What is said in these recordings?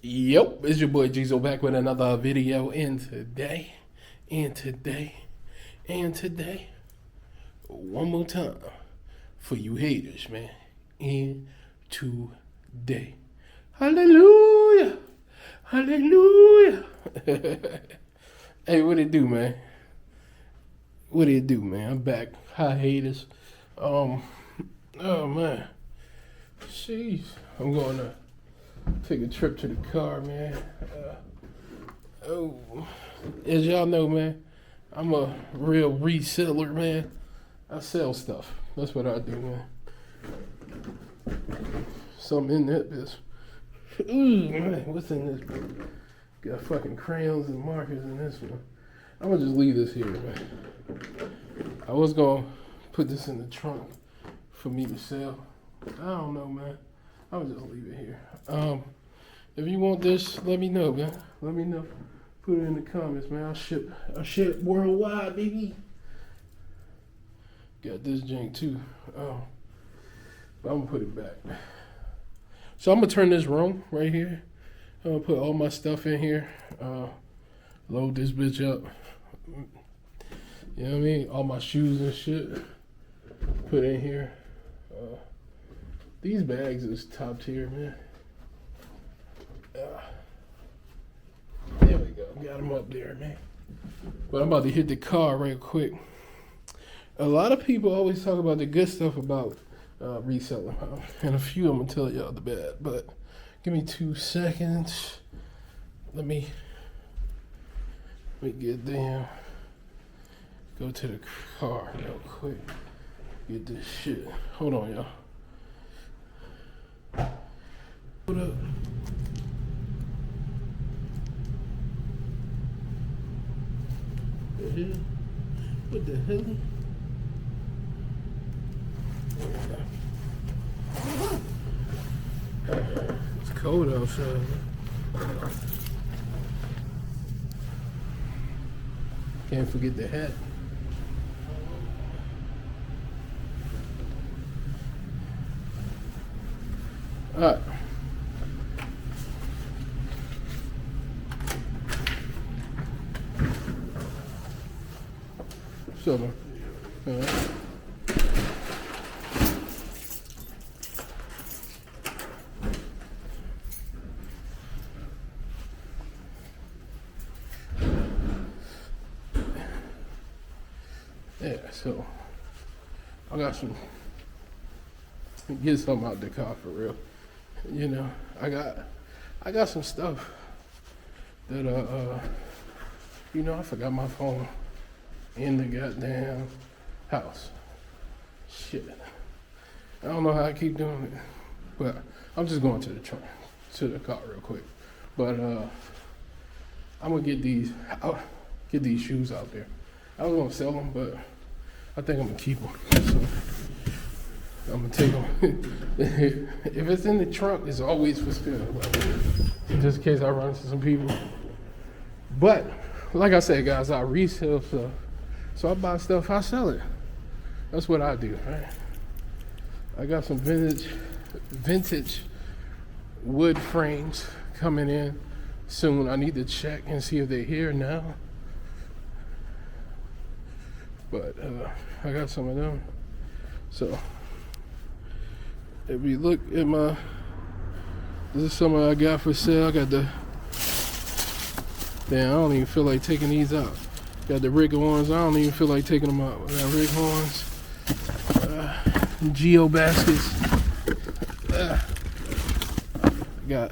Yep, it's your boy Jizo back with another video, and today, one more time for you haters, man. And today, hallelujah, hallelujah. Hey, what it do, man? What it do, man? I'm back. Hi, haters. Oh man, jeez, I'm going to take a trip to the car, man. As y'all know, man, I'm a real reseller, man. I sell stuff. That's what I do, man. Something in that bitch. Ooh, man, what's in this book? Got fucking crayons and markers in this one. I'm gonna just leave this here, man. I was gonna put this in the trunk for me to sell. I don't know, man. I'll just leave it here. If you want this, let me know, man. Let me know. Put it in the comments, man. I'll ship worldwide, baby. Got this jank too. But I'm gonna put it back. So I'm gonna turn this room right here. I'm gonna put all my stuff in here. Load this bitch up. You know what I mean? All my shoes and shit. Put in here. These bags is top tier, man. There we go. Got them up there, man. But I'm about to hit the car real quick. A lot of people always talk about the good stuff about reselling, and a few I'm gonna tell y'all the bad. But give me 2 seconds. Let me get down. Go to the car real quick. Get this shit. Hold on, y'all. What up? The hell? What the hell? It's cold outside, man. Can't forget the hat. All right. So, yeah, so I got some, get something out the car for real. You know, I got some stuff that you know, I forgot my phone in the goddamn house. Shit. I don't know how I keep doing it, but I'm just going to the trunk, to the car real quick. But I'm gonna get these shoes out there. I was gonna sell them, but I think I'm gonna keep them. So I'm gonna take them. If it's in the trunk, it's always for sale, like, just in case I run into some people. But like I said, guys, I resell stuff. So I buy stuff, I sell it. That's what I do, right? I got some vintage wood frames coming in soon. I need to check and see if they're here now. But I got some of them. So if you look at this is some I got for sale. I got the, damn, I don't even feel like taking these out. Got the Rick ones. I don't even feel like taking them out. I got Rick ones. Geo baskets. Got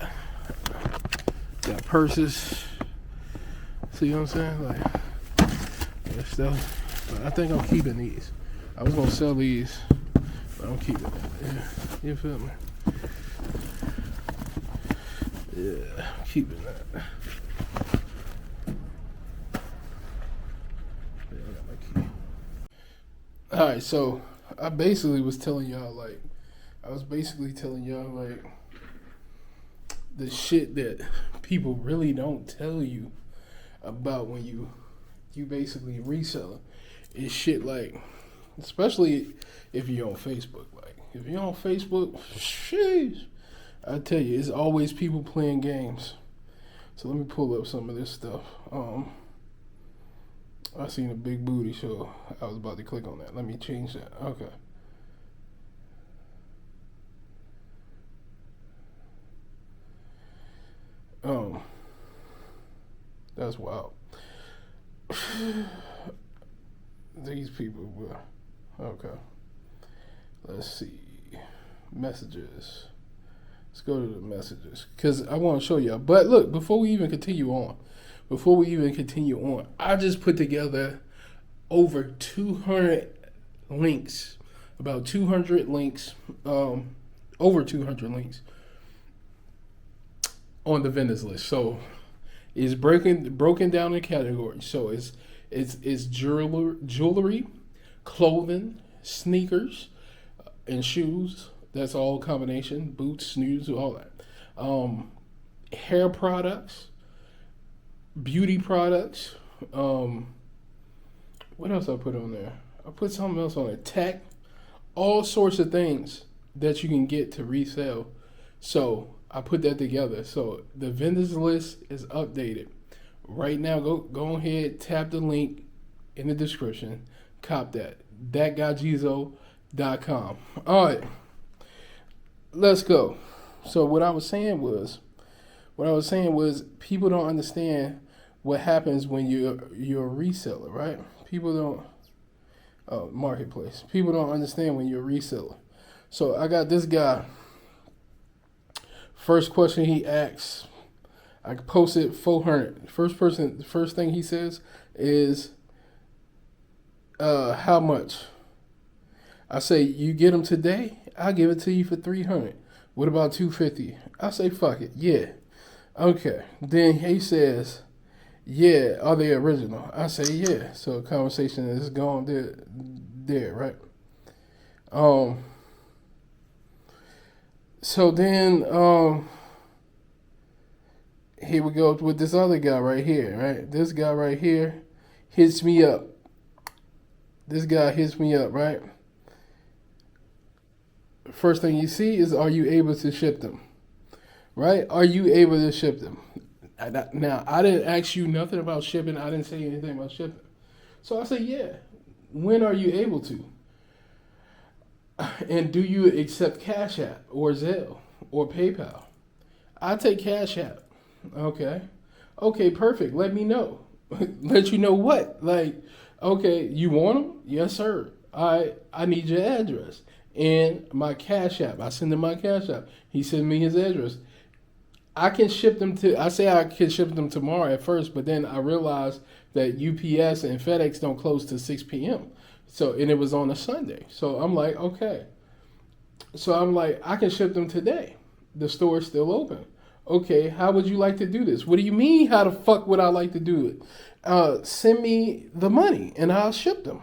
purses. See what I'm saying? Like that stuff. But I think I'm keeping these. I was gonna sell these, but I'm keeping it. Yeah. You feel me? Yeah, I'm keeping that. All right, so I basically was telling y'all, like, the shit that people really don't tell you about when you basically resell it. Is shit like, especially if you're on Facebook. Like, if you're on Facebook, sheesh, I tell you, it's always people playing games So let me pull up some of this stuff. I seen a big booty, so I was about to click on that. Let me change that. Okay. That's wild. These people were okay. Let's see. Messages. Let's go to the messages because I want to show y'all. But look, before we even continue on, I just put together over 200 links, about 200 links, over 200 links on the vendors list. So it's broken down in categories. So it's jewelry, clothing, sneakers, and shoes. That's all combination. Boots, shoes, all that. Hair products, beauty products. What else I put on there? I put something else on it. Tech, all sorts of things that you can get to resell. So I put that together. So the vendors list is updated. Right now, go ahead, tap the link in the description. Cop that. thatguyjizo.com. All right. Let's go. So what I was saying was people don't understand what happens when you're a reseller, right? People don't marketplace. People don't understand when you're a reseller. So I got this guy. First question he asks, I posted 400. First thing he says is, how much? I say, you get them today? I'll give it to you for 300. What about 250? I say, fuck it. Yeah. Okay. Then he says, yeah, are they original? I say, yeah. So conversation is going there, right? So then, here we go with this other guy right here, right? This guy right here hits me up. This guy hits me up, right? First thing you see is, are you able to ship them? Right? Are you able to ship them? Now, I didn't ask you nothing about shipping. I didn't say anything about shipping. So I say, yeah. When are you able to? And do you accept Cash App or Zelle or PayPal? I take Cash App. Okay. Okay, perfect. Let me know. Let you know what? Like, okay, you want them? Yes, sir. I need your address. And my Cash App. I send him my Cash App. He sent me his address. I can ship them I say I can ship them tomorrow at first, but then I realized that UPS and FedEx don't close till 6 p.m. So, and it was on a Sunday. So I'm like, okay. So I'm like, I can ship them today. The store's still open. Okay, how would you like to do this? What do you mean, how the fuck would I like to do it? Send me the money and I'll ship them.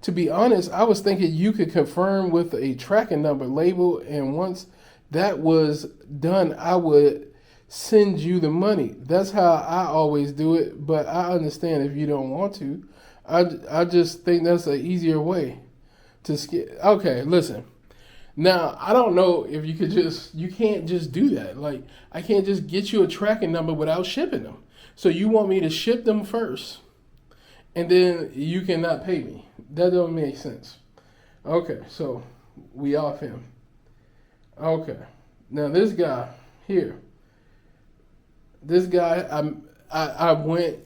To be honest, I was thinking you could confirm with a tracking number label, and once that was done, I would send you the money. That's how I always do it, but I understand if you don't want to. I just think that's an easier way to skip. Okay, listen. Now, I don't know if you can't just do that. Like, I can't just get you a tracking number without shipping them. So you want me to ship them first, and then you cannot pay me. That don't make sense. Okay, so we off him. Okay. Now this guy here. This guy, I went.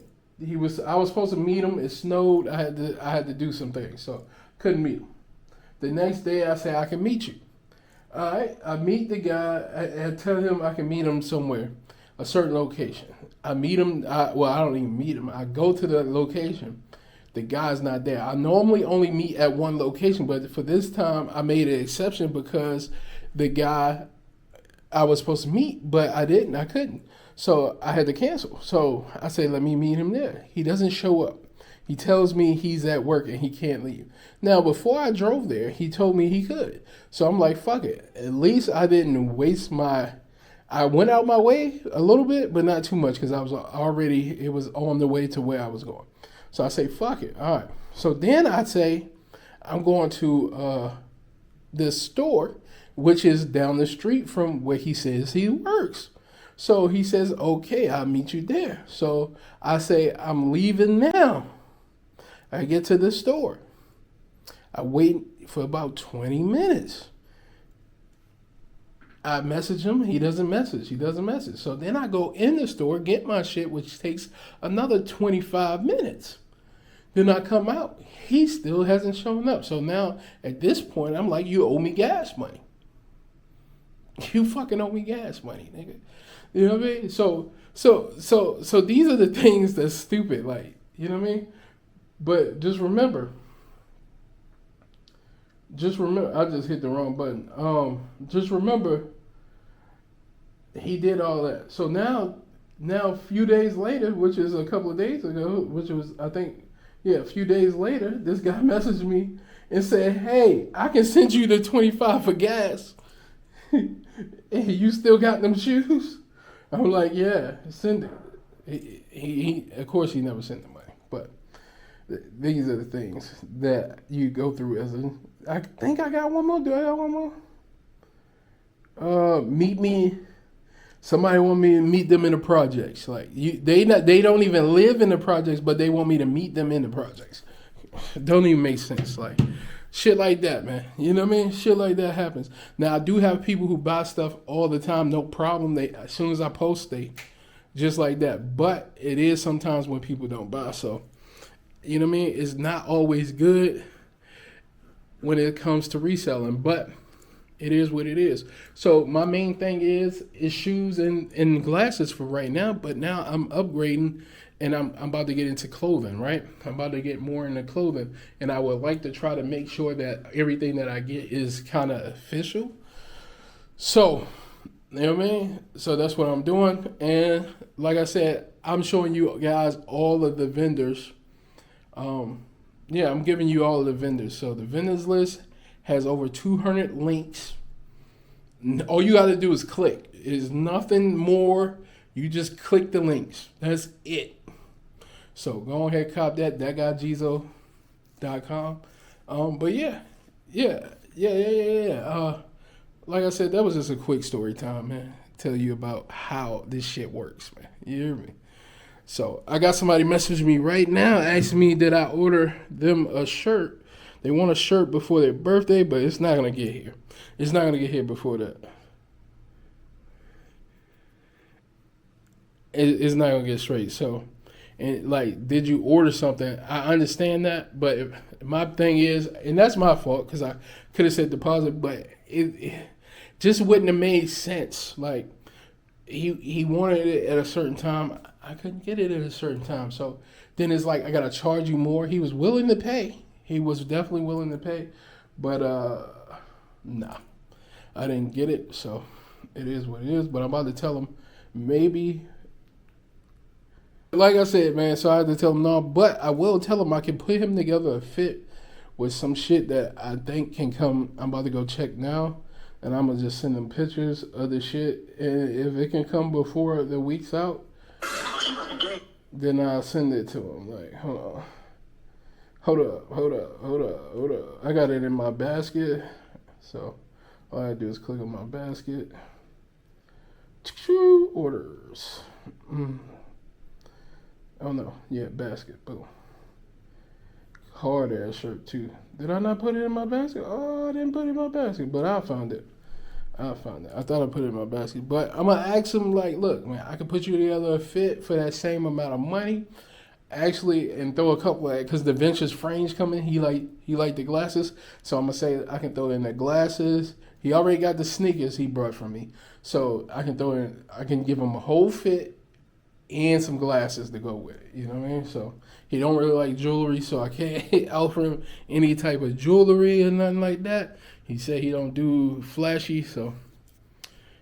I was supposed to meet him. It snowed. I had to do some things, so couldn't meet him. The next day, I say I can meet you. All right. I meet the guy. I tell him I can meet him somewhere, a certain location. I meet him. I don't even meet him. I go to the location. The guy's not there. I normally only meet at one location, but for this time, I made an exception because the guy I was supposed to meet, but I didn't. I couldn't. So I had to cancel. So I say, let me meet him there. He doesn't show up. He tells me he's at work and he can't leave. Now, before I drove there, he told me he could. So I'm like, fuck it. At least I didn't waste I went out my way a little bit, but not too much because it was on the way to where I was going. So I say, fuck it. All right. So then I say, I'm going to this store, which is down the street from where he says he works. So he says, okay, I'll meet you there. So I say, I'm leaving now. I get to the store. I wait for about 20 minutes. I message him. He doesn't message. So then I go in the store, get my shit, which takes another 25 minutes. Then I come out. He still hasn't shown up. So now at this point, I'm like, you owe me gas money. You fucking owe me gas money, nigga. You know what I mean? So these are the things that's stupid. Like, you know what I mean? But just remember, I just hit the wrong button. Just remember, he did all that. So now a few days later, which is a couple of days ago, which was, I think, a few days later, this guy messaged me and said, hey, I can send you the 25 for gas. Hey, you still got them shoes? I'm like, yeah, send it. He of course, he never sent the money, but these are the things that you go through as a. I think I got one more. Do I got one more? Meet me. Somebody want me to meet them in the projects. Like they don't even live in the projects, but they want me to meet them in the projects. Don't even make sense. Like shit like that, man. You know what I mean? Shit like that happens. Now I do have people who buy stuff all the time, no problem. They as soon as I post, they just like that. But it is sometimes when people don't buy. So you know what I mean? It's not always good when it comes to reselling, but it is what it is. So my main thing is shoes and glasses for right now, but now I'm upgrading and I'm about to get into clothing, right? I'm about to get more into clothing, and I would like to try to make sure that everything that I get is kind of official. So, you know what I mean? So that's what I'm doing. And like I said, I'm showing you guys all of the vendors. I'm giving you all of the vendors. So the vendors list has over 200 links. All you got to do is click. There's nothing more. You just click the links. That's it. So go ahead, cop that. ThatGuyJizo.com. But yeah. Like I said, that was just a quick story time, man. Tell you about how this shit works, man. You hear me? So I got somebody message me right now asking me did I order them a shirt. They want a shirt before their birthday, but it's not going to get here. It's not going to get here before that. It's not going to get straight. So, and like, did you order something? I understand that, but my thing is, and that's my fault because I could have said deposit, but it just wouldn't have made sense. Like, he wanted it at a certain time. I couldn't get it at a certain time. So then it's like, I got to charge you more. He was willing to pay. He was definitely willing to pay. But, nah, I didn't get it. So it is what it is. But I'm about to tell him maybe. Like I said, man, so I had to tell him no. But I will tell him I can put him together a fit with some shit that I think can come. I'm about to go check now. And I'm going to just send him pictures of the shit. And if it can come before the week's out, then I'll send it to him. Like, hold up. I got it in my basket. So all I do is click on my basket. Orders. Oh no. Yeah, basket. Boom. Hard ass shirt too. Did I not put it in my basket? Oh, I didn't put it in my basket, but I found it. I thought I put it in my basket. But I'm going to ask him, like, look, man, I can put you together a fit for that same amount of money. Actually, and throw a couple of, because the Ventures frames coming. He like the glasses. So I'm going to say I can throw in the glasses. He already got the sneakers he brought from me. So I can give him a whole fit and some glasses to go with it. You know what I mean? So he don't really like jewelry, so I can't offer him any type of jewelry or nothing like that. He said he don't do flashy, so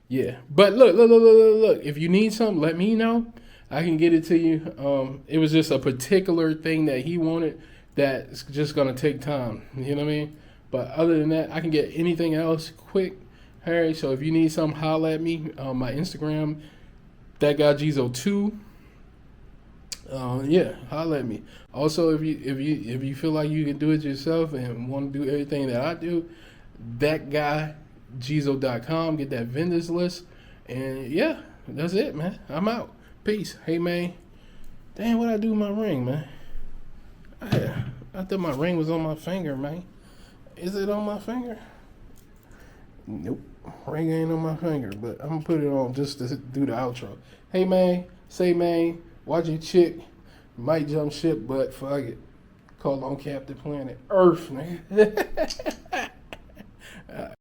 yeah. But look. If you need something, let me know. I can get it to you. It was just a particular thing that he wanted that's just going to take time. You know what I mean? But other than that, I can get anything else quick. Harry, so if you need something, holla at me on my Instagram, ThatGuyJizo2. Holla at me. Also, if you feel like you can do it yourself and want to do everything that I do, ThatGuyJizo.com. Get that vendors list, and yeah, that's it, man. I'm out. Peace. Hey, man. Damn, what I do with my ring, man? I thought my ring was on my finger, man. Is it on my finger? Nope. Ring ain't on my finger, but I'm gonna put it on just to do the outro. Hey, man. Say, man. Watch your chick. Might jump ship, but fuck it. Call on Captain Planet Earth, man.